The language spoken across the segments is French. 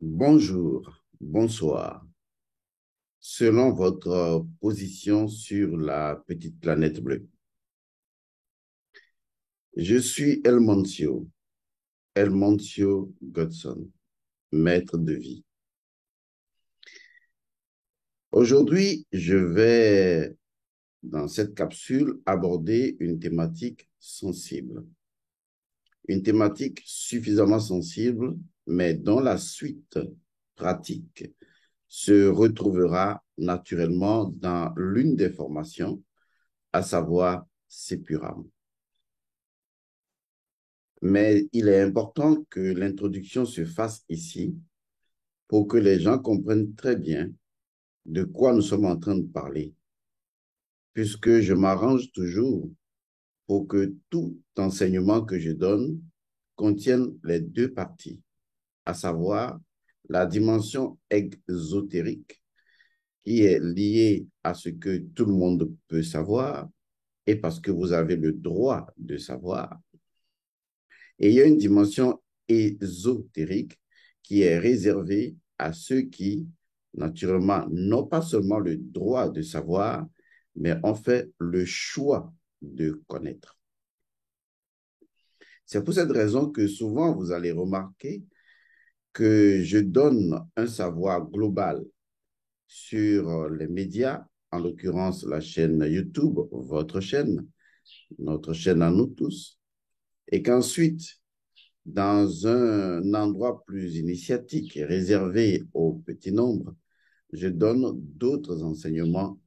Bonjour, bonsoir. Selon votre position sur la petite planète bleue, je suis El Moncio Godson, maître de vie. Aujourd'hui, je vais, dans cette capsule, aborder une thématique sensible. Une thématique suffisamment sensible, mais dont la suite pratique se retrouvera naturellement dans l'une des formations, à savoir Sepuram. Mais il est important que l'introduction se fasse ici pour que les gens comprennent très bien de quoi nous sommes en train de parler, puisque je m'arrange toujours pour que tout enseignement que je donne contienne les deux parties, à savoir la dimension exotérique qui est liée à ce que tout le monde peut savoir et parce que vous avez le droit de savoir. Et il y a une dimension ésotérique qui est réservée à ceux qui, naturellement, n'ont pas seulement le droit de savoir, mais ont fait le choix de connaître. C'est pour cette raison que souvent vous allez remarquer que je donne un savoir global sur les médias, en l'occurrence la chaîne YouTube, votre chaîne, notre chaîne à nous tous, et qu'ensuite, dans un endroit plus initiatique et réservé au petit nombre, je donne d'autres enseignements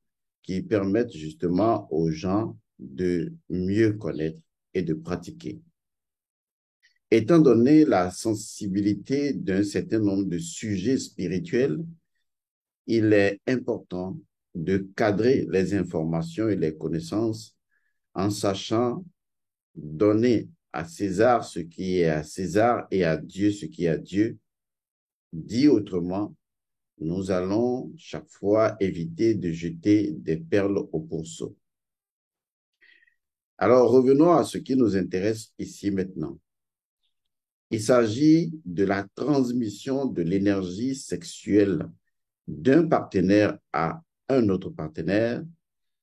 qui permettent justement aux gens de mieux connaître et de pratiquer. Étant donné la sensibilité d'un certain nombre de sujets spirituels, il est important de cadrer les informations et les connaissances en sachant donner à César ce qui est à César et à Dieu ce qui est à Dieu. Dit autrement, nous allons chaque fois éviter de jeter des perles au pourceau. Alors revenons à ce qui nous intéresse ici maintenant. Il s'agit de la transmission de l'énergie sexuelle d'un partenaire à un autre partenaire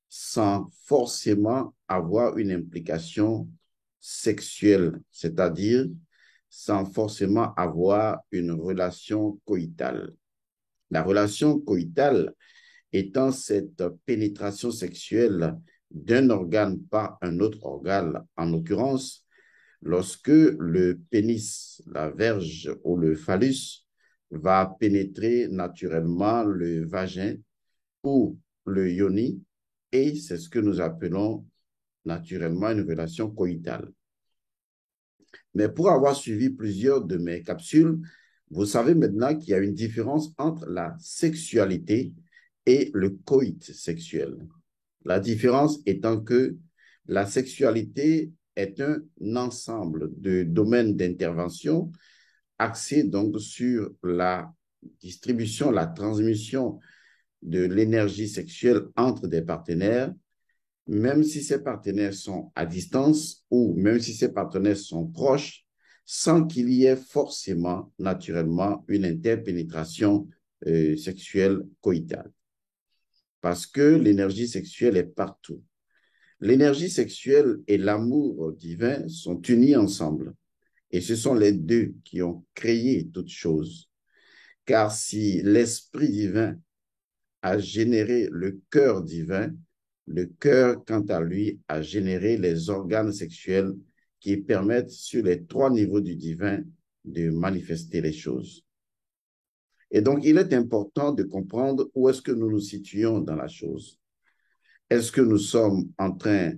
sans forcément avoir une implication sexuelle, c'est-à-dire sans forcément avoir une relation coïtale. La relation coïtale étant cette pénétration sexuelle d'un organe par un autre organe, en l'occurrence, lorsque le pénis, la verge ou le phallus va pénétrer naturellement le vagin ou le yoni, et c'est ce que nous appelons naturellement une relation coïtale. Mais pour avoir suivi plusieurs de mes capsules, vous savez maintenant qu'il y a une différence entre la sexualité et le coït sexuel. La différence étant que la sexualité est un ensemble de domaines d'intervention axés donc sur la distribution, la transmission de l'énergie sexuelle entre des partenaires, même si ces partenaires sont à distance ou même si ces partenaires sont proches, sans qu'il y ait forcément, naturellement, une interpénétration sexuelle coïtale. Parce que l'énergie sexuelle est partout. L'énergie sexuelle et l'amour divin sont unis ensemble. Et ce sont les deux qui ont créé toute chose. Car si l'esprit divin a généré le cœur divin, le cœur, quant à lui, a généré les organes sexuels qui permettent, sur les trois niveaux du divin, de manifester les choses. Et donc, il est important de comprendre où est-ce que nous nous situons dans la chose. Est-ce que nous sommes en train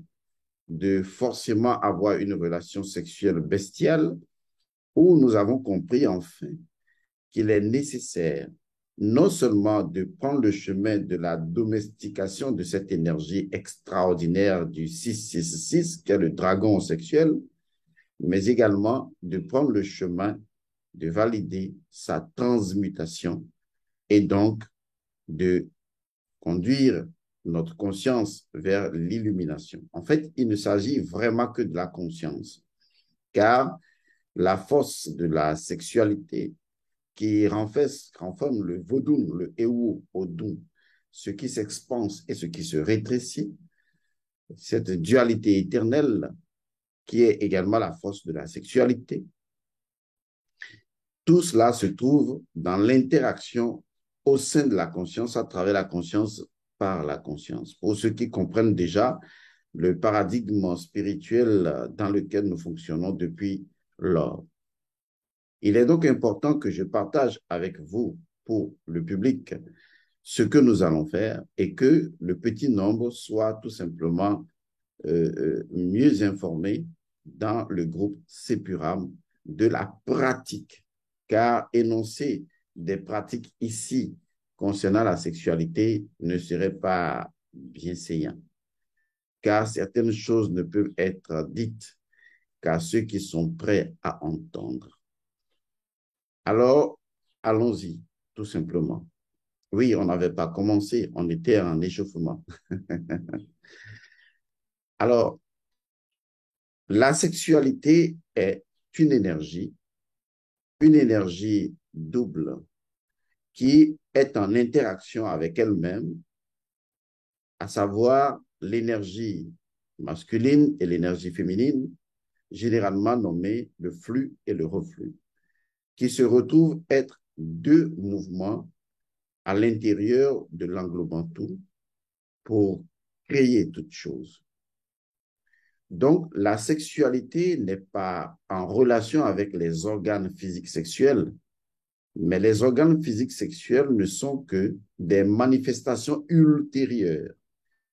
de forcément avoir une relation sexuelle bestiale ou nous avons compris enfin qu'il est nécessaire non seulement de prendre le chemin de la domestication de cette énergie extraordinaire du 666, qui est le dragon sexuel, mais également de prendre le chemin de valider sa transmutation et donc de conduire notre conscience vers l'illumination. En fait, il ne s'agit vraiment que de la conscience, car la force de la sexualité qui renferme le vodun, le ewu, odun, ce qui s'expanse et ce qui se rétrécit, cette dualité éternelle qui est également la force de la sexualité. Tout cela se trouve dans l'interaction au sein de la conscience, à travers la conscience, par la conscience. Pour ceux qui comprennent déjà le paradigme spirituel dans lequel nous fonctionnons depuis lors. Il est donc important que je partage avec vous, pour le public, ce que nous allons faire et que le petit nombre soit tout simplement mieux informé dans le groupe Sepuram de la pratique, car énoncer des pratiques ici concernant la sexualité ne serait pas bien saillant, car certaines choses ne peuvent être dites qu'à ceux qui sont prêts à entendre. Alors, allons-y, tout simplement. Oui, on n'avait pas commencé, on était en échauffement. Alors, la sexualité est une énergie double qui est en interaction avec elle-même, à savoir l'énergie masculine et l'énergie féminine, généralement nommée le flux et le reflux, qui se retrouvent être deux mouvements à l'intérieur de l'englobant tout pour créer toute chose. Donc, la sexualité n'est pas en relation avec les organes physiques sexuels, mais les organes physiques sexuels ne sont que des manifestations ultérieures,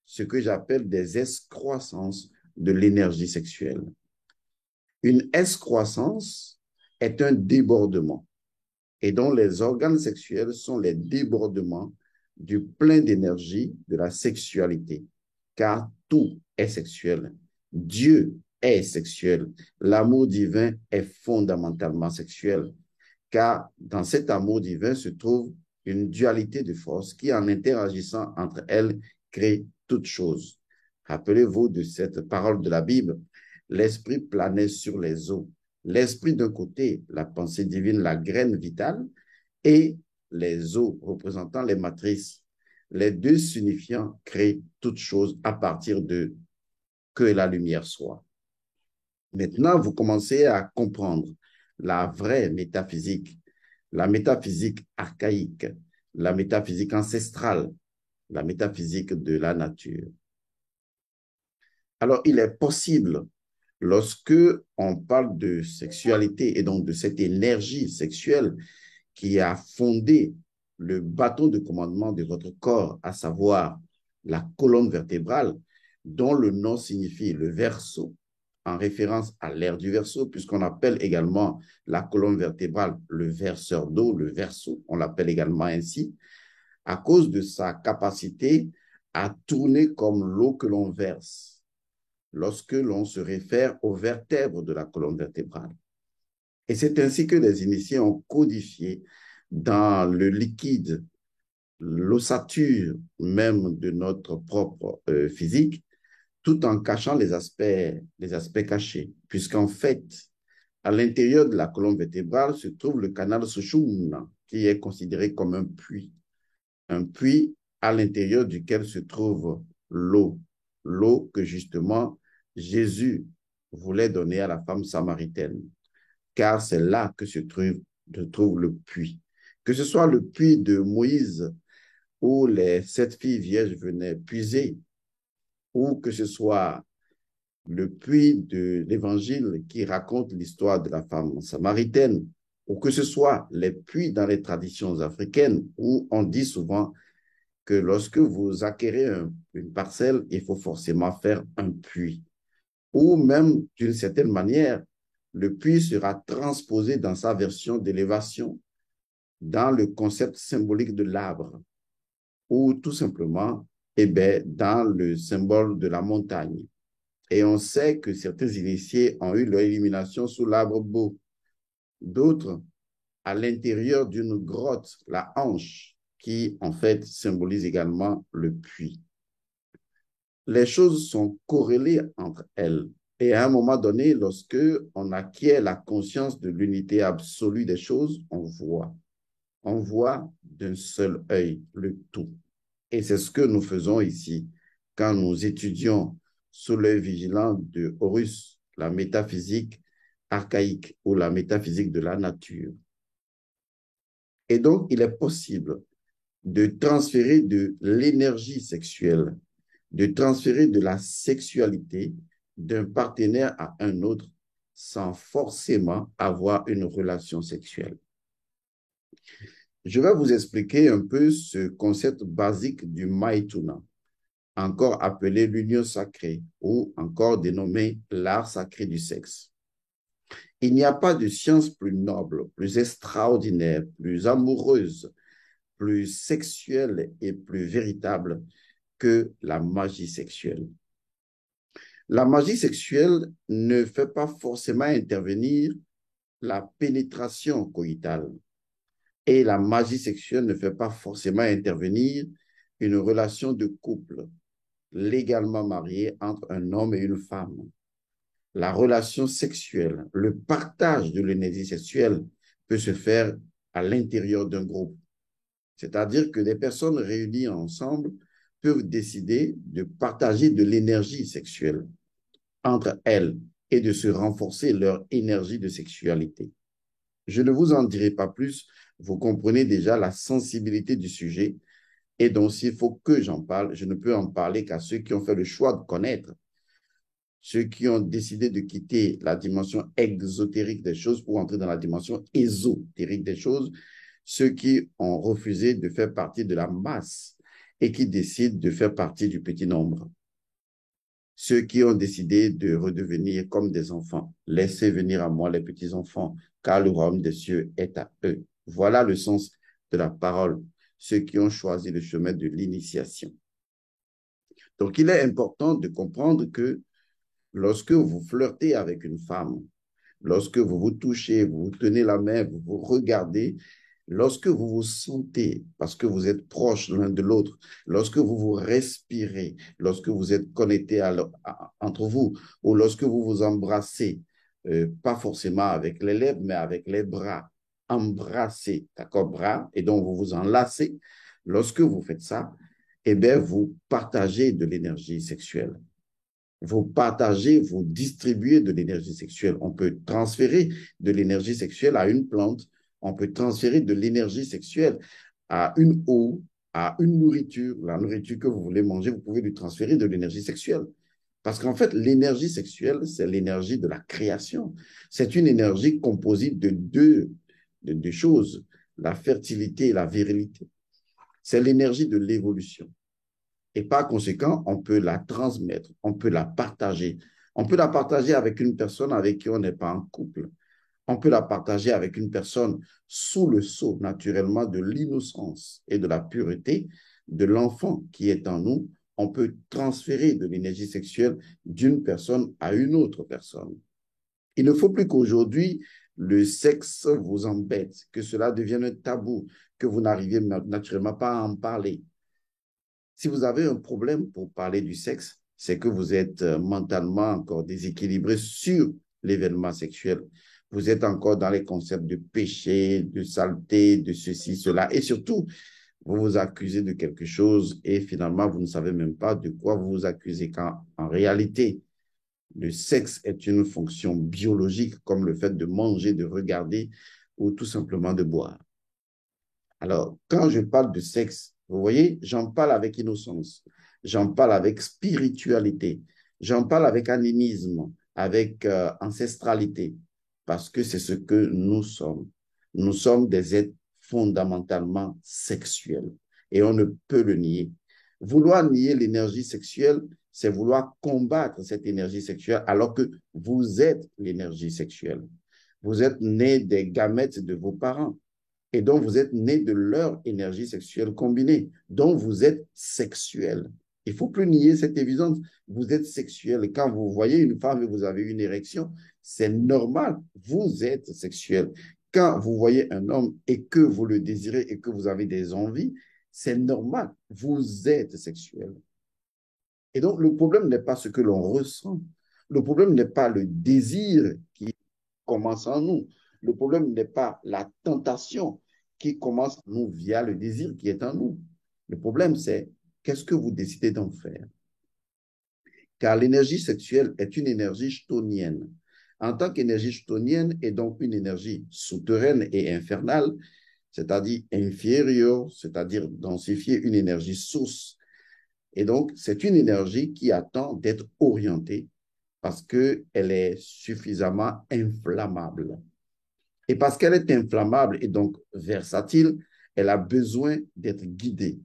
ce que j'appelle des excroissances de l'énergie sexuelle. Une excroissance est un débordement, et dont les organes sexuels sont les débordements du plein d'énergie de la sexualité, car tout est sexuel. Dieu est sexuel. L'amour divin est fondamentalement sexuel, car dans cet amour divin se trouve une dualité de force qui, en interagissant entre elles, crée toute chose. Rappelez-vous de cette parole de la Bible. L'esprit planait sur les eaux. L'esprit d'un côté, la pensée divine, la graine vitale, et les eaux représentant les matrices. Les deux s'unifiant créent toute chose à partir de que la lumière soit. Maintenant, vous commencez à comprendre la vraie métaphysique, la métaphysique archaïque, la métaphysique ancestrale, la métaphysique de la nature. Alors, il est possible, lorsque on parle de sexualité et donc de cette énergie sexuelle qui a fondé le bâton de commandement de votre corps, à savoir la colonne vertébrale, dont le nom signifie le verso, en référence à l'air du verso, puisqu'on appelle également la colonne vertébrale le verseur d'eau, le verso, on l'appelle également ainsi, à cause de sa capacité à tourner comme l'eau que l'on verse, lorsque l'on se réfère aux vertèbres de la colonne vertébrale. Et c'est ainsi que les initiés ont codifié dans le liquide, l'ossature même de notre propre physique, tout en cachant les aspects cachés, puisqu'en fait, à l'intérieur de la colonne vertébrale se trouve le canal Sushumna, qui est considéré comme un puits à l'intérieur duquel se trouve l'eau que justement Jésus voulait donner à la femme samaritaine, car c'est là que se trouve le puits. Que ce soit le puits de Moïse, où les 7 filles vierges venaient puiser, ou que ce soit le puits de l'Évangile qui raconte l'histoire de la femme samaritaine, ou que ce soit les puits dans les traditions africaines, où on dit souvent que lorsque vous acquérez une parcelle, il faut forcément faire un puits. Ou même, d'une certaine manière, le puits sera transposé dans sa version d'élévation, dans le concept symbolique de l'arbre, ou tout simplement, dans le symbole de la montagne. Et on sait que certains initiés ont eu leur illumination sous l'arbre beau, d'autres à l'intérieur d'une grotte, la hanche, qui en fait symbolise également le puits. Les choses sont corrélées entre elles. Et à un moment donné, lorsque on acquiert la conscience de l'unité absolue des choses, on voit. On voit d'un seul œil le tout. Et c'est ce que nous faisons ici quand nous étudions sous l'œil vigilant de Horus, la métaphysique archaïque ou la métaphysique de la nature. Et donc, il est possible de transférer de l'énergie sexuelle, de transférer de la sexualité d'un partenaire à un autre sans forcément avoir une relation sexuelle. Je vais vous expliquer un peu ce concept basique du Maituna, encore appelé l'union sacrée ou encore dénommé l'art sacré du sexe. Il n'y a pas de science plus noble, plus extraordinaire, plus amoureuse, plus sexuelle et plus véritable que la magie sexuelle. La magie sexuelle ne fait pas forcément intervenir la pénétration coïtale et la magie sexuelle ne fait pas forcément intervenir une relation de couple légalement mariée entre un homme et une femme. La relation sexuelle, le partage de l'énergie sexuelle peut se faire à l'intérieur d'un groupe. C'est-à-dire que des personnes réunies ensemble peuvent décider de partager de l'énergie sexuelle entre elles et de se renforcer leur énergie de sexualité. Je ne vous en dirai pas plus, vous comprenez déjà la sensibilité du sujet et donc s'il faut que j'en parle, je ne peux en parler qu'à ceux qui ont fait le choix de connaître, ceux qui ont décidé de quitter la dimension exotérique des choses pour entrer dans la dimension ésotérique des choses, ceux qui ont refusé de faire partie de la masse et qui décident de faire partie du petit nombre. Ceux qui ont décidé de redevenir comme des enfants. Laissez venir à moi les petits-enfants, car le royaume des cieux est à eux. Voilà le sens de la parole, ceux qui ont choisi le chemin de l'initiation. Donc, il est important de comprendre que lorsque vous flirtez avec une femme, lorsque vous vous touchez, vous vous tenez la main, vous vous regardez, lorsque vous vous sentez, parce que vous êtes proches l'un de l'autre, lorsque vous vous respirez, lorsque vous êtes connectés entre vous, ou lorsque vous vous embrassez, pas forcément avec les lèvres, mais avec les bras, embrassez, d'accord, bras, et donc vous vous enlacez, lorsque vous faites ça, eh bien, vous partagez de l'énergie sexuelle. Vous partagez, vous distribuez de l'énergie sexuelle. On peut transférer de l'énergie sexuelle à une plante. On peut transférer de l'énergie sexuelle à une eau, à une nourriture. La nourriture que vous voulez manger, vous pouvez lui transférer de l'énergie sexuelle. Parce qu'en fait, l'énergie sexuelle, c'est l'énergie de la création. C'est une énergie composite de deux choses, la fertilité et la virilité. C'est l'énergie de l'évolution. Et par conséquent, on peut la transmettre, on peut la partager. On peut la partager avec une personne avec qui on n'est pas en couple. On peut la partager avec une personne sous le sceau, naturellement, de l'innocence et de la pureté de l'enfant qui est en nous. On peut transférer de l'énergie sexuelle d'une personne à une autre personne. Il ne faut plus qu'aujourd'hui, le sexe vous embête, que cela devienne un tabou, que vous n'arriviez naturellement pas à en parler. Si vous avez un problème pour parler du sexe, c'est que vous êtes mentalement encore déséquilibré sur l'événement sexuel. Vous êtes encore dans les concepts de péché, de saleté, de ceci, cela. Et surtout, vous vous accusez de quelque chose et finalement, vous ne savez même pas de quoi vous vous accusez. Quand en réalité, le sexe est une fonction biologique comme le fait de manger, de regarder ou tout simplement de boire. Alors, quand je parle de sexe, vous voyez, j'en parle avec innocence, j'en parle avec spiritualité, j'en parle avec animisme, avec ancestralité, parce que c'est ce que nous sommes. Nous sommes des êtres fondamentalement sexuels et on ne peut le nier. Vouloir nier l'énergie sexuelle, c'est vouloir combattre cette énergie sexuelle alors que vous êtes l'énergie sexuelle. Vous êtes né des gamètes de vos parents et donc vous êtes né de leur énergie sexuelle combinée. Donc vous êtes sexuel. Il ne faut plus nier cette évidence. Vous êtes sexuel. Et quand vous voyez une femme et vous avez une érection, c'est normal. Vous êtes sexuel. Quand vous voyez un homme et que vous le désirez et que vous avez des envies, c'est normal. Vous êtes sexuel. Et donc le problème n'est pas ce que l'on ressent. Le problème n'est pas le désir qui commence en nous. Le problème n'est pas la tentation qui commence en nous via le désir qui est en nous. Le problème, c'est qu'est-ce que vous décidez d'en faire? Car l'énergie sexuelle est une énergie chtonienne. En tant qu'énergie chtonienne et donc une énergie souterraine et infernale, c'est-à-dire inférieure, c'est-à-dire densifier une énergie source. Et donc, c'est une énergie qui attend d'être orientée parce qu'elle est suffisamment inflammable. Et parce qu'elle est inflammable et donc versatile, elle a besoin d'être guidée.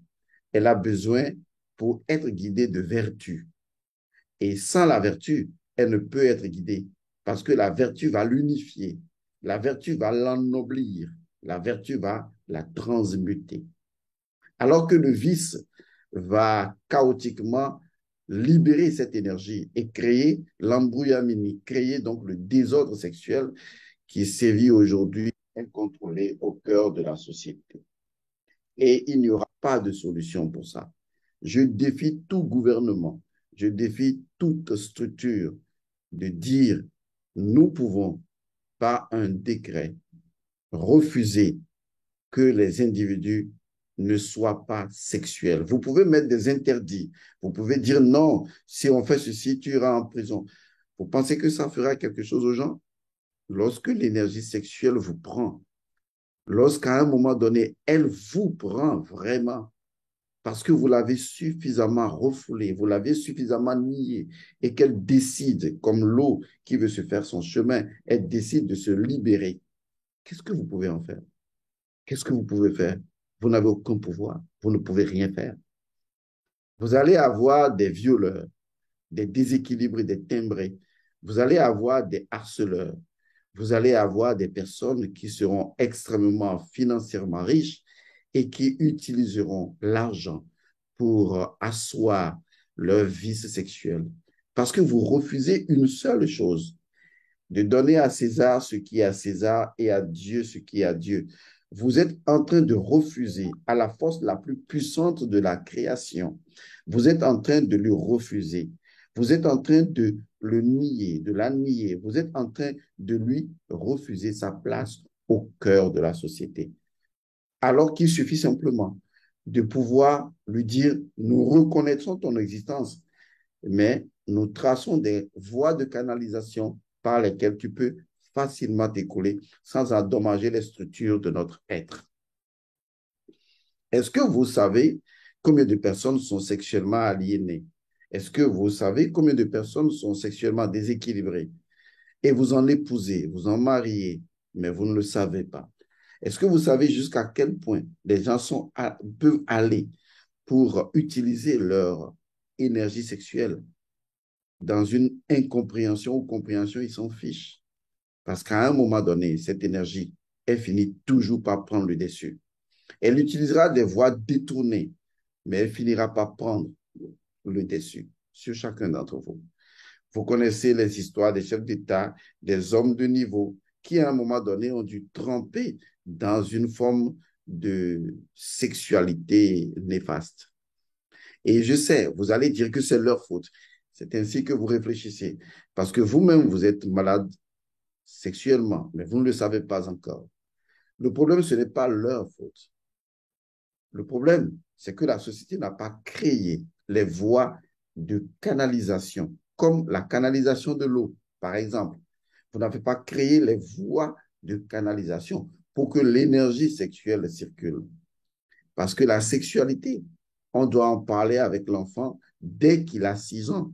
Elle a besoin, pour être guidée, de vertu. Et sans la vertu, elle ne peut être guidée parce que la vertu va l'unifier. La vertu va l'ennoblir. La vertu va la transmuter. Alors que le vice va chaotiquement libérer cette énergie et créer l'embrouillamini, créer donc le désordre sexuel qui sévit aujourd'hui incontrôlé au cœur de la société. Et il n'y aura pas de solution pour ça. Je défie tout gouvernement, je défie toute structure de dire nous pouvons, par un décret, refuser que les individus ne soient pas sexuels. Vous pouvez mettre des interdits. Vous pouvez dire non, si on fait ceci, tu iras en prison. Vous pensez que ça fera quelque chose aux gens? Lorsque l'énergie sexuelle vous prend, lorsqu'à un moment donné, elle vous prend vraiment, parce que vous l'avez suffisamment refoulée, vous l'avez suffisamment niée, et qu'elle décide, comme l'eau qui veut se faire son chemin, elle décide de se libérer, qu'est-ce que vous pouvez en faire? Qu'est-ce que vous pouvez faire? Vous n'avez aucun pouvoir, vous ne pouvez rien faire. Vous allez avoir des violeurs, des déséquilibrés, des timbrés. Vous allez avoir des harceleurs. Vous allez avoir des personnes qui seront extrêmement financièrement riches et qui utiliseront l'argent pour asseoir leur vice sexuel. Parce que vous refusez une seule chose, de donner à César ce qui est à César et à Dieu ce qui est à Dieu. Vous êtes en train de refuser à la force la plus puissante de la création. Vous êtes en train de lui refuser. Vous êtes en train de le nier, de la nier. Vous êtes en train de lui refuser sa place au cœur de la société. Alors qu'il suffit simplement de pouvoir lui dire, nous reconnaissons ton existence, mais nous traçons des voies de canalisation par lesquelles tu peux facilement t'écouler sans endommager les structures de notre être. Est-ce que vous savez combien de personnes sont sexuellement aliénées? Est-ce que vous savez combien de personnes sont sexuellement déséquilibrées? Et vous en épousez, vous en mariez, mais vous ne le savez pas. Est-ce que vous savez jusqu'à quel point les gens peuvent aller pour utiliser leur énergie sexuelle dans une incompréhension ou compréhension, ils s'en fichent. Parce qu'à un moment donné, cette énergie, elle finit toujours par prendre le dessus. Elle utilisera des voies détournées, mais elle finira par prendre le dessus sur chacun d'entre vous. Vous connaissez les histoires des chefs d'État, des hommes de niveau, qui à un moment donné ont dû tremper dans une forme de sexualité néfaste. Et je sais, vous allez dire que c'est leur faute. C'est ainsi que vous réfléchissez. Parce que vous-même, vous êtes malade sexuellement, mais vous ne le savez pas encore. Le problème, ce n'est pas leur faute. Le problème, c'est que la société n'a pas créé les voies de canalisation, comme la canalisation de l'eau, par exemple. Vous n'avez pas créé les voies de canalisation pour que l'énergie sexuelle circule. Parce que la sexualité, on doit en parler avec l'enfant dès qu'il a 6 ans.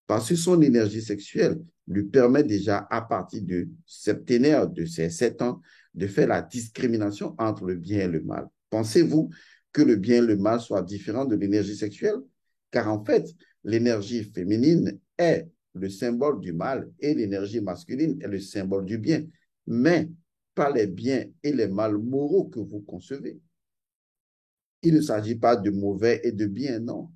Parce que son énergie sexuelle lui permet déjà, à partir de septénaire, de ses 7 ans, de faire la discrimination entre le bien et le mal. Pensez-vous que le bien et le mal soient différents de l'énergie sexuelle? Car en fait, l'énergie féminine est le symbole du mal et l'énergie masculine est le symbole du bien. Mais pas les biens et les mal moraux que vous concevez. Il ne s'agit pas de mauvais et de bien, non.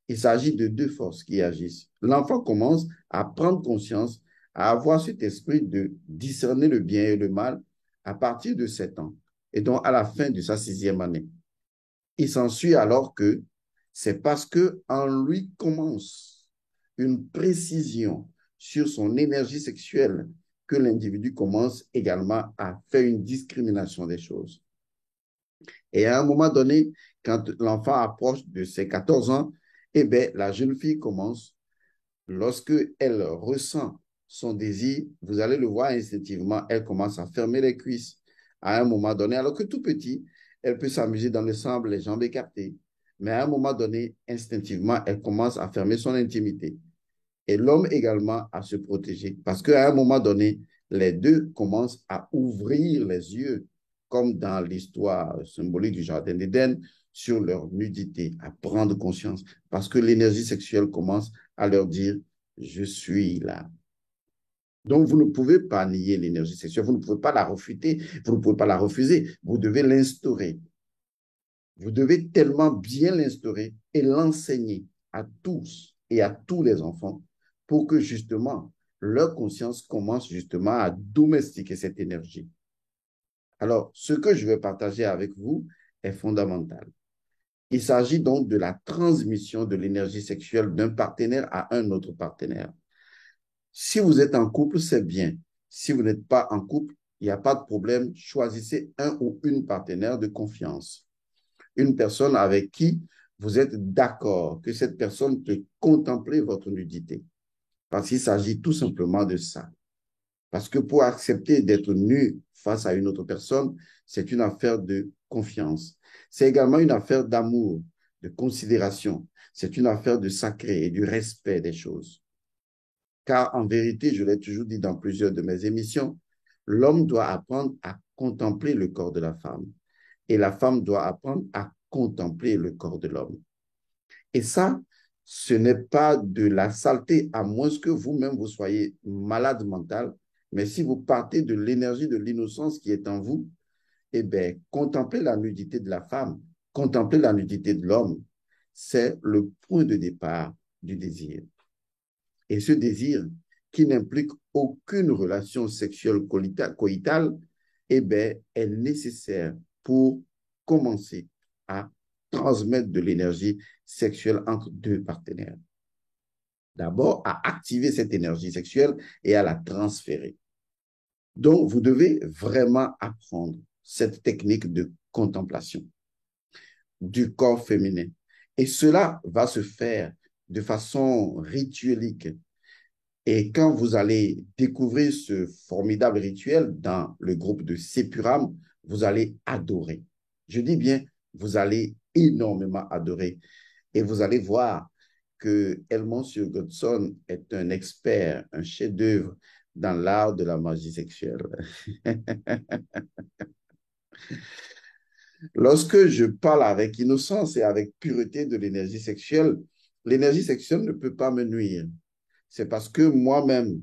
Il s'agit de deux forces qui agissent. L'enfant commence à prendre conscience, à avoir cet esprit de discerner le bien et le mal à partir de 7 ans, et donc à la fin de sa 6e année. Il s'ensuit alors que c'est parce qu'en lui commence une précision sur son énergie sexuelle que l'individu commence également à faire une discrimination des choses. Et à un moment donné, quand l'enfant approche de ses 14 ans, eh bien, la jeune fille commence, lorsque elle ressent son désir, vous allez le voir instinctivement, elle commence à fermer les cuisses à un moment donné, alors que tout petit, elle peut s'amuser dans le sable, les jambes écartées. Mais à un moment donné, instinctivement, elle commence à fermer son intimité. Et l'homme également à se protéger. Parce qu'à un moment donné, les deux commencent à ouvrir les yeux, comme dans l'histoire symbolique du Jardin d'Éden, sur leur nudité, à prendre conscience. Parce que l'énergie sexuelle commence à leur dire, je suis là. Donc, vous ne pouvez pas nier l'énergie sexuelle, vous ne pouvez pas la refuter, vous ne pouvez pas la refuser, vous devez l'instaurer. Vous devez tellement bien l'instaurer et l'enseigner à tous et à tous les enfants pour que justement leur conscience commence justement à domestiquer cette énergie. Alors, ce que je vais partager avec vous est fondamental. Il s'agit donc de la transmission de l'énergie sexuelle d'un partenaire à un autre partenaire. Si vous êtes en couple, c'est bien. Si vous n'êtes pas en couple, il n'y a pas de problème. Choisissez un ou une partenaire de confiance. Une personne avec qui vous êtes d'accord que cette personne peut contempler votre nudité. Parce qu'il s'agit tout simplement de ça. Parce que pour accepter d'être nu face à une autre personne, c'est une affaire de confiance. C'est également une affaire d'amour, de considération. C'est une affaire de sacré et du respect des choses. Car en vérité, je l'ai toujours dit dans plusieurs de mes émissions, l'homme doit apprendre à contempler le corps de la femme et la femme doit apprendre à contempler le corps de l'homme. Et ça, ce n'est pas de la saleté, à moins que vous-même vous soyez malade mental, mais si vous partez de l'énergie de l'innocence qui est en vous, eh bien, contempler la nudité de la femme, contempler la nudité de l'homme, c'est le point de départ du désir. Et ce désir, qui n'implique aucune relation sexuelle coïtale, eh bien, est nécessaire pour commencer à transmettre de l'énergie sexuelle entre deux partenaires. D'abord, à activer cette énergie sexuelle et à la transférer. Donc, vous devez vraiment apprendre cette technique de contemplation du corps féminin. Et cela va se faire de façon rituelique. Et quand vous allez découvrir ce formidable rituel dans le groupe de Sepuram, vous allez adorer. Je dis bien, vous allez énormément adorer. Et vous allez voir que Edmond Godson est un expert, un chef-d'œuvre dans l'art de la magie sexuelle. Lorsque je parle avec innocence et avec pureté de l'énergie sexuelle ne peut pas me nuire. C'est parce que moi-même,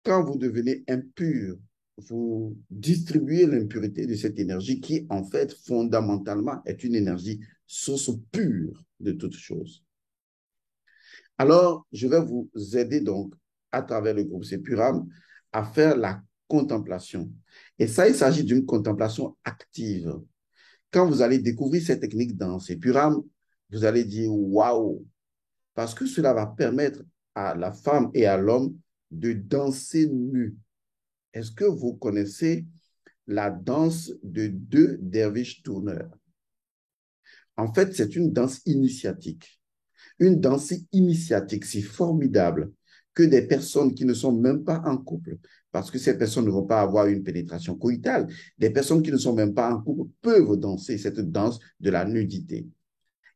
quand vous devenez impur, vous distribuez l'impureté de cette énergie qui, en fait, fondamentalement, est une énergie source pure de toutes choses. Alors, je vais vous aider donc, à travers le groupe Sepuram, à faire la contemplation. Et ça, il s'agit d'une contemplation active. Quand vous allez découvrir cette technique dans Sepuram, vous allez dire waouh, parce que cela va permettre à la femme et à l'homme de danser nu. Est-ce que vous connaissez la danse de deux derviches tourneurs? En fait, c'est une danse initiatique. Une danse initiatique si formidable que des personnes qui ne sont même pas en couple, parce que ces personnes ne vont pas avoir une pénétration coïtale, des personnes qui ne sont même pas en couple peuvent danser cette danse de la nudité,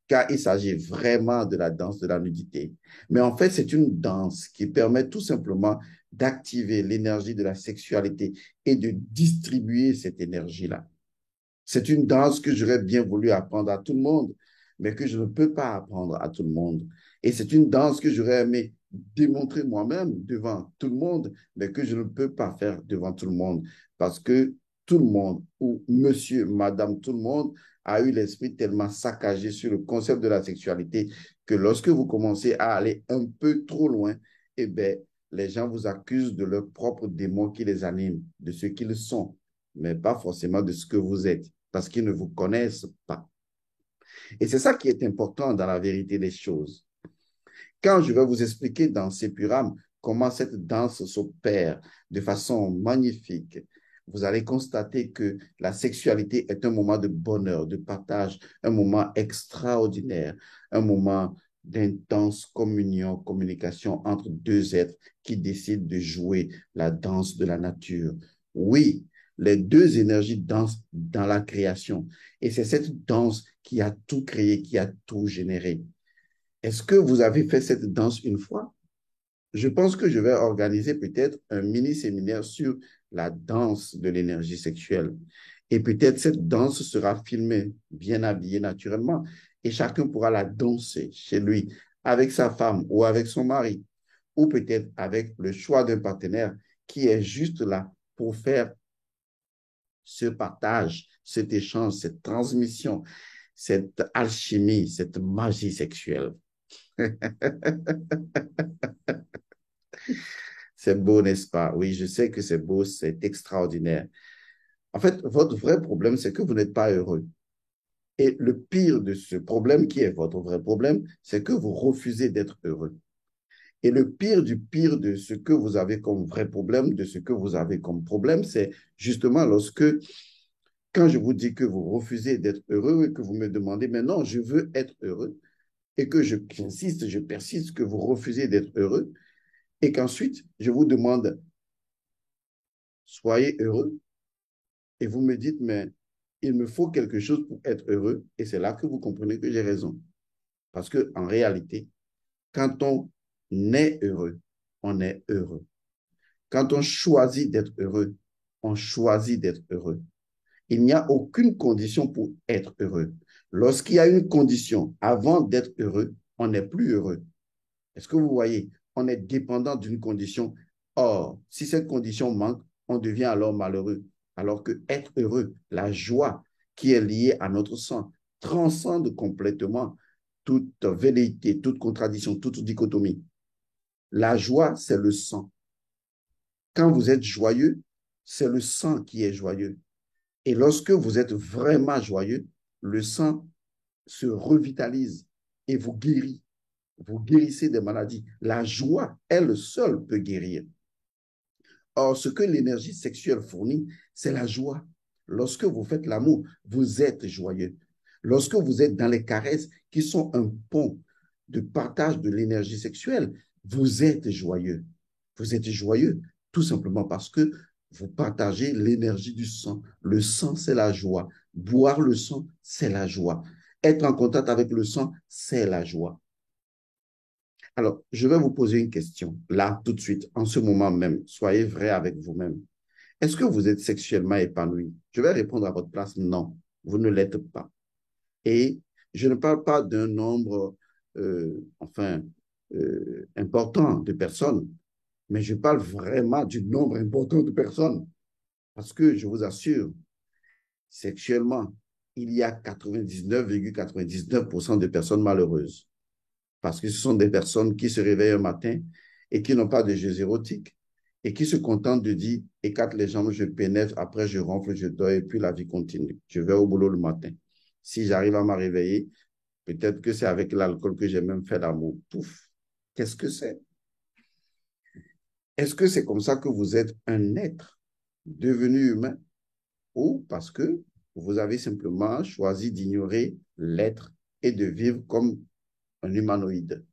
car il s'agit vraiment de la danse de la nudité. Mais en fait, c'est une danse qui permet tout simplement d'activer l'énergie de la sexualité et de distribuer cette énergie-là. C'est une danse que j'aurais bien voulu apprendre à tout le monde, mais que je ne peux pas apprendre à tout le monde. Et c'est une danse que j'aurais aimé démontrer moi-même devant tout le monde, mais que je ne peux pas faire devant tout le monde parce que tout le monde, ou monsieur, madame, tout le monde, a eu l'esprit tellement saccagé sur le concept de la sexualité que lorsque vous commencez à aller un peu trop loin, eh bien, les gens vous accusent de leurs propres démons qui les animent, de ce qu'ils sont, mais pas forcément de ce que vous êtes, parce qu'ils ne vous connaissent pas. Et c'est ça qui est important dans la vérité des choses. Quand je vais vous expliquer dans ces purames comment cette danse s'opère de façon magnifique, vous allez constater que la sexualité est un moment de bonheur, de partage, un moment extraordinaire, un moment d'intense communion, communication entre deux êtres qui décident de jouer la danse de la nature. Oui, les deux énergies dansent dans la création. Et c'est cette danse qui a tout créé, qui a tout généré. Est-ce que vous avez fait cette danse une fois? Je pense que je vais organiser peut-être un mini-séminaire sur la danse de l'énergie sexuelle. Et peut-être cette danse sera filmée, bien habillée naturellement, et chacun pourra la danser chez lui, avec sa femme ou avec son mari, ou peut-être avec le choix d'un partenaire qui est juste là pour faire ce partage, cet échange, cette transmission, cette alchimie, cette magie sexuelle. C'est beau, n'est-ce pas? Oui, je sais que c'est beau, c'est extraordinaire. En fait, votre vrai problème, c'est que vous n'êtes pas heureux. Et le pire de ce problème, qui est votre vrai problème, c'est que vous refusez d'être heureux. Et le pire de ce que vous avez comme vrai problème, de ce que vous avez comme problème, c'est justement lorsque, quand je vous dis que vous refusez d'être heureux et que vous me demandez, mais non, je veux être heureux, et que j'insiste, je persiste que vous refusez d'être heureux, et qu'ensuite, je vous demande, soyez heureux, et vous me dites, mais il me faut quelque chose pour être heureux, et c'est là que vous comprenez que j'ai raison. Parce qu'en réalité, quand on est heureux, on est heureux. Quand on choisit d'être heureux, on choisit d'être heureux. Il n'y a aucune condition pour être heureux. Lorsqu'il y a une condition avant d'être heureux, on n'est plus heureux. Est-ce que vous voyez? On est dépendant d'une condition. Or, si cette condition manque, on devient alors malheureux. Alors que être heureux, la joie qui est liée à notre sang, transcende complètement toute velléité, toute contradiction, toute dichotomie. La joie, c'est le sang. Quand vous êtes joyeux, c'est le sang qui est joyeux. Et lorsque vous êtes vraiment joyeux, le sang se revitalise et vous guérit. Vous guérissez des maladies. La joie, elle seule, peut guérir. Or, ce que l'énergie sexuelle fournit, c'est la joie. Lorsque vous faites l'amour, vous êtes joyeux. Lorsque vous êtes dans les caresses qui sont un pont de partage de l'énergie sexuelle, vous êtes joyeux. Vous êtes joyeux tout simplement parce que vous partagez l'énergie du sang. Le sang, c'est la joie. Boire le sang, c'est la joie. Être en contact avec le sang, c'est la joie. Alors, je vais vous poser une question, là, tout de suite, en ce moment même. Soyez vrai avec vous-même. Est-ce que vous êtes sexuellement épanoui? Je vais répondre à votre place, non, vous ne l'êtes pas. Et je ne parle pas d'un nombre, enfin, important de personnes, mais je parle vraiment du nombre important de personnes. Parce que je vous assure, sexuellement, il y a 99,99% de personnes malheureuses. Parce que ce sont des personnes qui se réveillent un matin et qui n'ont pas de jeux érotiques et qui se contentent de dire, écarte les jambes, je pénètre, après je ronfle, je dors et puis la vie continue. Je vais au boulot le matin. Si j'arrive à me réveiller, peut-être que c'est avec l'alcool que j'ai même fait l'amour. Pouf, qu'est-ce que c'est? Est-ce que c'est comme ça que vous êtes un être devenu humain ou parce que vous avez simplement choisi d'ignorer l'être et de vivre comme un humanoïde?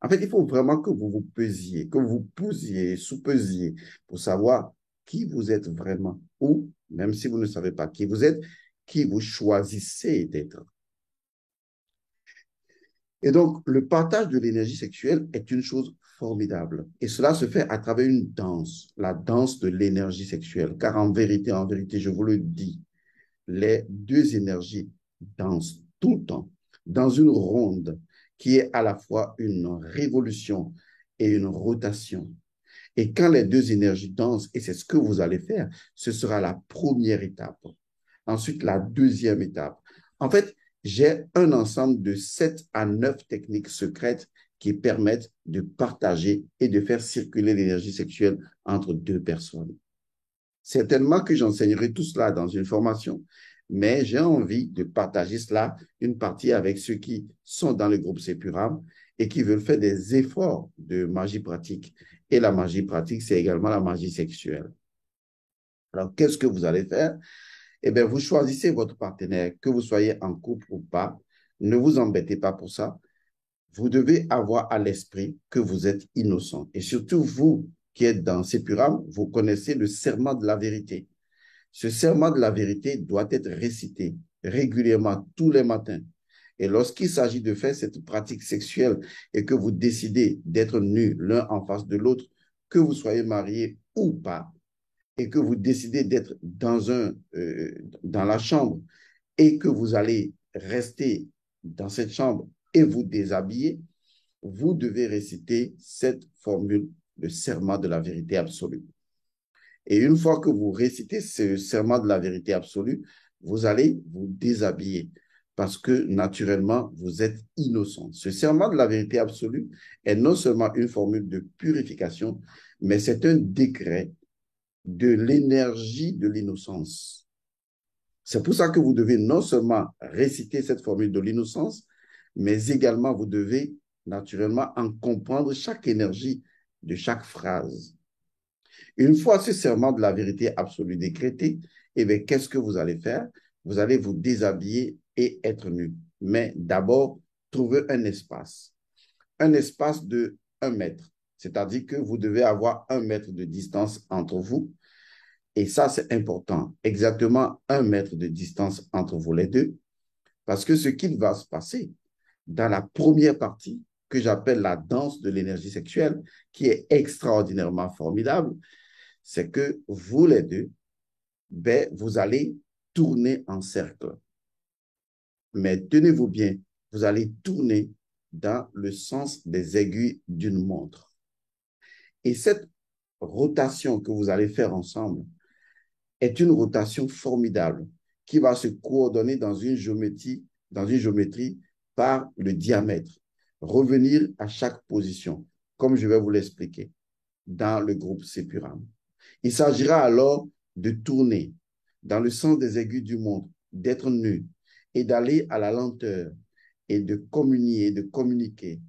En fait, il faut vraiment que vous vous pesiez, que vous pousiez, sous-pesiez pour savoir qui vous êtes vraiment ou, même si vous ne savez pas qui vous êtes, qui vous choisissez d'être. Et donc, le partage de l'énergie sexuelle est une chose formidable. Et cela se fait à travers une danse, la danse de l'énergie sexuelle. Car en vérité, je vous le dis, les deux énergies dansent tout le temps dans une ronde qui est à la fois une révolution et une rotation. Et quand les deux énergies dansent, et c'est ce que vous allez faire, ce sera la première étape. Ensuite, la deuxième étape. En fait, j'ai un ensemble de 7 à 9 techniques secrètes qui permettent de partager et de faire circuler l'énergie sexuelle entre deux personnes. Certainement que j'enseignerai tout cela dans une formation, mais j'ai envie de partager cela, une partie avec ceux qui sont dans le groupe Sepuram et qui veulent faire des efforts de magie pratique. Et la magie pratique, c'est également la magie sexuelle. Alors, qu'est-ce que vous allez faire? Eh bien, vous choisissez votre partenaire, que vous soyez en couple ou pas. Ne vous embêtez pas pour ça. Vous devez avoir à l'esprit que vous êtes innocent. Et surtout, vous qui êtes dans Sépuram, vous connaissez le serment de la vérité. Ce serment de la vérité doit être récité régulièrement tous les matins. Et lorsqu'il s'agit de faire cette pratique sexuelle et que vous décidez d'être nus l'un en face de l'autre, que vous soyez marié ou pas, et que vous décidez d'être dans la chambre et que vous allez rester dans cette chambre et vous déshabiller, vous devez réciter cette formule, le serment de la vérité absolue. Et une fois que vous récitez ce serment de la vérité absolue, vous allez vous déshabiller parce que naturellement, vous êtes innocent. Ce serment de la vérité absolue est non seulement une formule de purification, mais c'est un décret de l'énergie de l'innocence. C'est pour ça que vous devez non seulement réciter cette formule de l'innocence, mais également vous devez naturellement en comprendre chaque énergie de chaque phrase. Une fois ce serment de la vérité absolue décrété, eh bien, qu'est-ce que vous allez faire? Vous allez vous déshabiller et être nu. Mais d'abord, trouver un espace de 1 mètre. C'est-à-dire que vous devez avoir 1 mètre de distance entre vous. Et ça, c'est important. Exactement 1 mètre de distance entre vous les deux. Parce que ce qu'il va se passer dans la première partie, que j'appelle la danse de l'énergie sexuelle, qui est extraordinairement formidable, c'est que vous les deux, ben, vous allez tourner en cercle. Mais tenez-vous bien, vous allez tourner dans le sens des aiguilles d'une montre. Et cette rotation que vous allez faire ensemble est une rotation formidable qui va se coordonner dans une géométrie par le diamètre. Revenir à chaque position, comme je vais vous l'expliquer dans le groupe Sépuram. Il s'agira alors de tourner dans le sens des aiguilles du monde, d'être nu et d'aller à la lenteur et de communier, de communiquer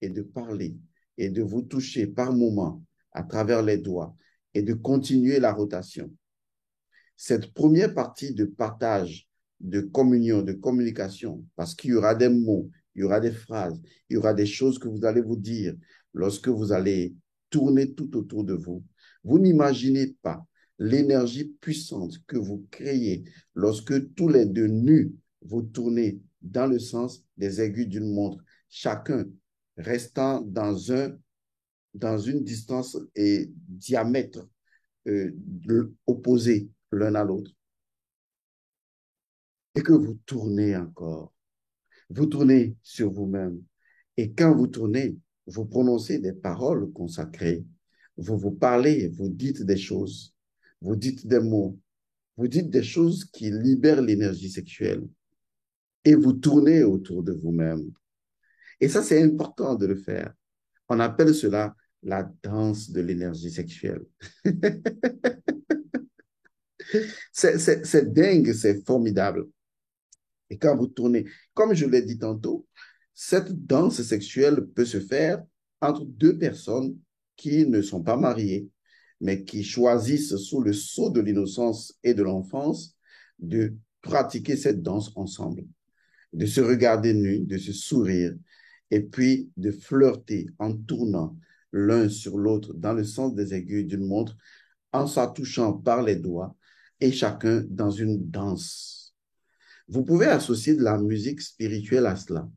et de parler et de vous toucher par moments à travers les doigts et de continuer la rotation. Cette première partie de partage, de communion, de communication, parce qu'il y aura des mots, il y aura des phrases, il y aura des choses que vous allez vous dire lorsque vous allez tourner tout autour de vous. Vous n'imaginez pas l'énergie puissante que vous créez lorsque tous les deux nus, vous tournez dans le sens des aiguilles d'une montre, chacun restant dans une distance et diamètre opposé l'un à l'autre. Et que vous tournez encore. Vous tournez sur vous-même. Et quand vous tournez, vous prononcez des paroles consacrées. Vous vous parlez, vous dites des choses. Vous dites des mots. Vous dites des choses qui libèrent l'énergie sexuelle. Et vous tournez autour de vous-même. Et ça, c'est important de le faire. On appelle cela la danse de l'énergie sexuelle. C'est dingue, c'est formidable. Et quand vous tournez, comme je l'ai dit tantôt, cette danse sexuelle peut se faire entre deux personnes qui ne sont pas mariées, mais qui choisissent sous le sceau de l'innocence et de l'enfance de pratiquer cette danse ensemble, de se regarder nus, de se sourire, et puis de flirter en tournant l'un sur l'autre dans le sens des aiguilles d'une montre, en s'attouchant par les doigts, et chacun dans une danse. Vous pouvez associer de la musique spirituelle à cela.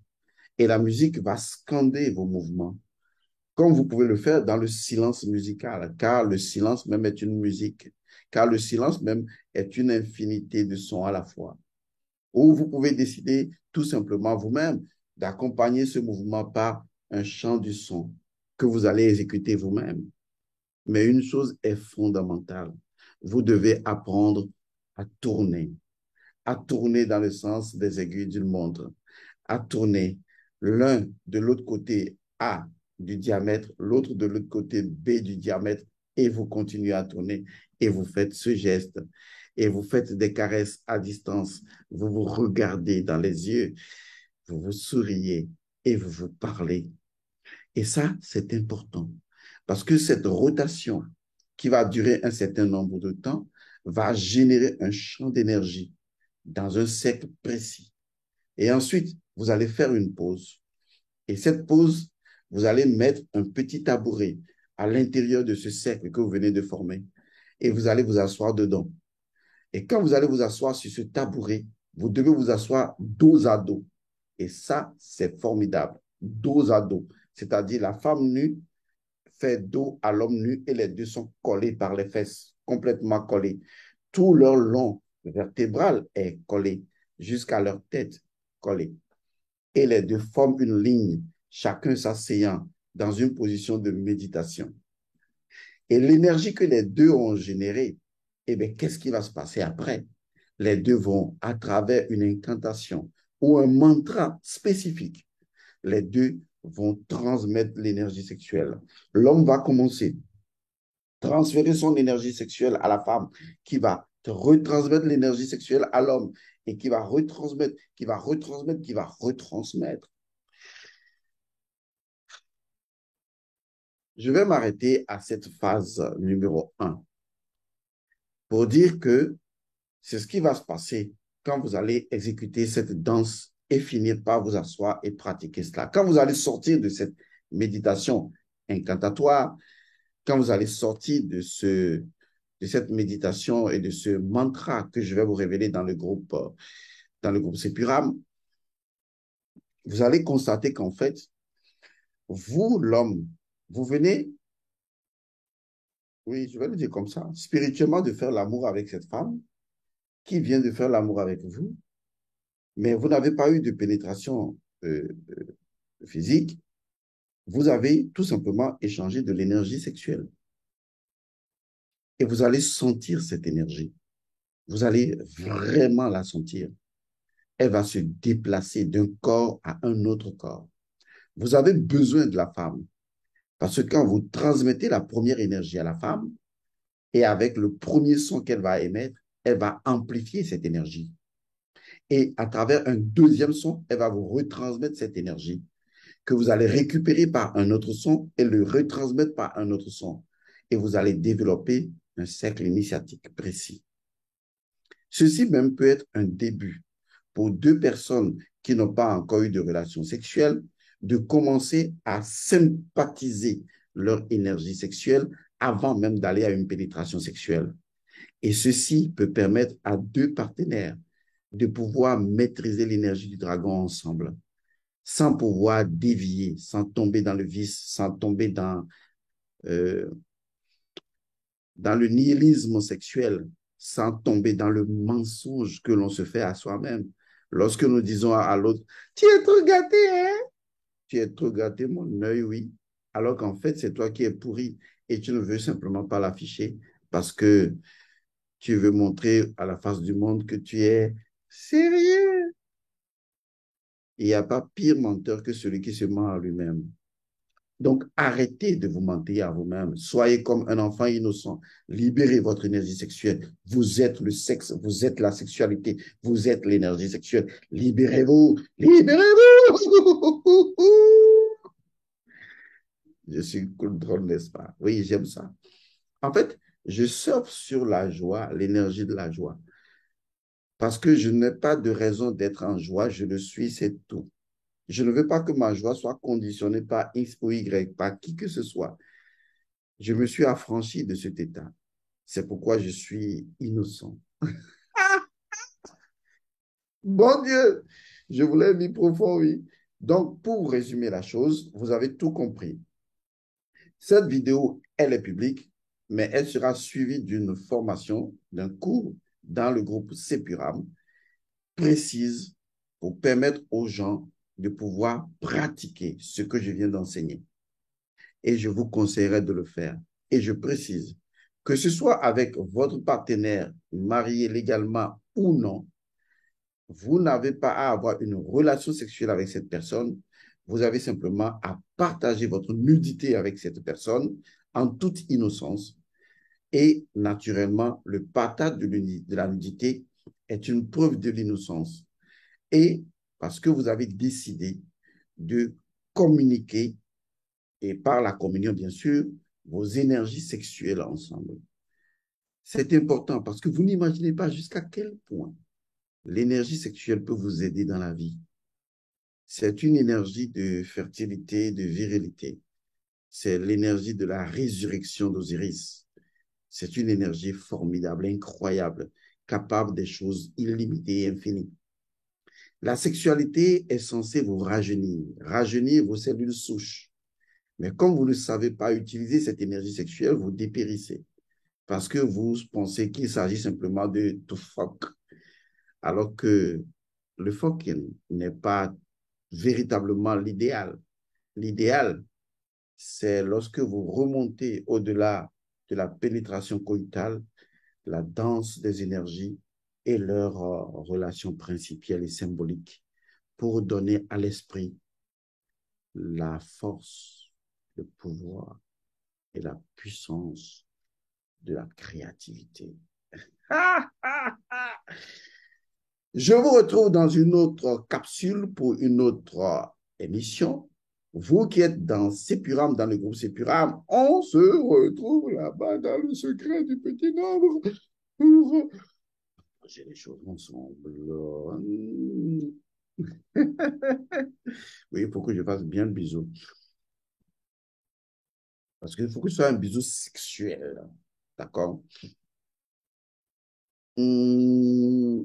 Et la musique va scander vos mouvements, comme vous pouvez le faire dans le silence musical, car le silence même est une musique, car le silence même est une infinité de sons à la fois. Ou vous pouvez décider tout simplement vous-même d'accompagner ce mouvement par un chant du son que vous allez exécuter vous-même. Mais une chose est fondamentale, vous devez apprendre à tourner dans le sens des aiguilles d'une montre, à tourner l'un de l'autre côté A du diamètre, l'autre de l'autre côté B du diamètre, et vous continuez à tourner et vous faites ce geste et vous faites des caresses à distance, vous vous regardez dans les yeux, vous vous souriez et vous vous parlez. Et ça, c'est important parce que cette rotation qui va durer un certain nombre de temps va générer un champ d'énergie dans un cercle précis. Et ensuite, vous allez faire une pause. Et cette pause, vous allez mettre un petit tabouret à l'intérieur de ce cercle que vous venez de former. Et vous allez vous asseoir dedans. Et quand vous allez vous asseoir sur ce tabouret, vous devez vous asseoir dos à dos. Et ça, c'est formidable. Dos à dos. C'est-à-dire la femme nue fait dos à l'homme nu et les deux sont collés par les fesses, complètement collés. Tout leur long vertébral est collé jusqu'à leur tête collée. Et les deux forment une ligne, chacun s'asseyant dans une position de méditation. Et l'énergie que les deux ont générée, eh bien, qu'est-ce qui va se passer après? Les deux vont, à travers une incantation ou un mantra spécifique, les deux vont transmettre l'énergie sexuelle. L'homme va commencer à transférer son énergie sexuelle à la femme qui va retransmettre l'énergie sexuelle à l'homme et qui va retransmettre, qui va retransmettre, qui va retransmettre. Je vais m'arrêter à cette phase numéro 1 pour dire que c'est ce qui va se passer quand vous allez exécuter cette danse et finir par vous asseoir et pratiquer cela. Quand vous allez sortir de cette méditation incantatoire, quand vous allez sortir de cette méditation et de ce mantra que je vais vous révéler dans le groupe Sepuram, vous allez constater qu'en fait, vous, l'homme, vous venez, oui, je vais le dire comme ça, spirituellement de faire l'amour avec cette femme qui vient de faire l'amour avec vous, mais vous n'avez pas eu de pénétration physique, vous avez tout simplement échangé de l'énergie sexuelle. Et vous allez sentir cette énergie. Vous allez vraiment la sentir. Elle va se déplacer d'un corps à un autre corps. Vous avez besoin de la femme. Parce que quand vous transmettez la première énergie à la femme, et avec le premier son qu'elle va émettre, elle va amplifier cette énergie. Et à travers un deuxième son, elle va vous retransmettre cette énergie que vous allez récupérer par un autre son et le retransmettre par un autre son. Et vous allez développer un cercle initiatique précis. Ceci même peut être un début pour deux personnes qui n'ont pas encore eu de relation sexuelle de commencer à sympathiser leur énergie sexuelle avant même d'aller à une pénétration sexuelle. Et ceci peut permettre à deux partenaires de pouvoir maîtriser l'énergie du dragon ensemble, sans pouvoir dévier, sans tomber dans le vice, sans tomber euh, dans le nihilisme sexuel, sans tomber dans le mensonge que l'on se fait à soi-même. Lorsque nous disons à l'autre, tu es trop gâté, hein? Tu es trop gâté, mon œil, oui. Alors qu'en fait, c'est toi qui es pourri et tu ne veux simplement pas l'afficher parce que tu veux montrer à la face du monde que tu es sérieux. Il n'y a pas pire menteur que celui qui se ment à lui-même. Donc, arrêtez de vous mentir à vous-même. Soyez comme un enfant innocent. Libérez votre énergie sexuelle. Vous êtes le sexe, vous êtes la sexualité, vous êtes l'énergie sexuelle. Libérez-vous, libérez-vous. Je suis contrôle, n'est-ce pas? Oui, j'aime ça. En fait, je surfe sur la joie, l'énergie de la joie. Parce que je n'ai pas de raison d'être en joie, je le suis, c'est tout. Je ne veux pas que ma joie soit conditionnée par X ou Y, par qui que ce soit. Je me suis affranchi de cet état. C'est pourquoi je suis innocent. Bon Dieu, je voulais vivre profond, oui. Donc, pour résumer la chose, vous avez tout compris. Cette vidéo, elle est publique, mais elle sera suivie d'une formation, d'un cours dans le groupe Sepuram, précise pour permettre aux gens de pouvoir pratiquer ce que je viens d'enseigner. Et je vous conseillerais de le faire. Et je précise, que ce soit avec votre partenaire marié légalement ou non, vous n'avez pas à avoir une relation sexuelle avec cette personne. Vous avez simplement à partager votre nudité avec cette personne en toute innocence. Et naturellement, le partage de la nudité est une preuve de l'innocence. Et parce que vous avez décidé de communiquer, et par la communion, bien sûr, vos énergies sexuelles ensemble. C'est important parce que vous n'imaginez pas jusqu'à quel point l'énergie sexuelle peut vous aider dans la vie. C'est une énergie de fertilité, de virilité. C'est l'énergie de la résurrection d'Osiris. C'est une énergie formidable, incroyable, capable des choses illimitées et infinies. La sexualité est censée vous rajeunir vos cellules souches. Mais comme vous ne savez pas utiliser cette énergie sexuelle, vous dépérissez parce que vous pensez qu'il s'agit simplement de to fuck, alors que le fucking n'est pas véritablement l'idéal. L'idéal, c'est lorsque vous remontez au-delà de la pénétration coïtale, la danse des énergies et leurs relations principielles et symboliques pour donner à l'esprit la force, le pouvoir et la puissance de la créativité. Je vous retrouve dans une autre capsule pour une autre émission. Vous qui êtes dans Sepuram, dans le groupe Sepuram, on se retrouve là-bas dans le secret du petit nombre pour j'ai les choses ensemble. Oui, il faut que je fasse bien le bisou. Parce qu'il faut que ce soit un bisou sexuel. D'accord? Mmh.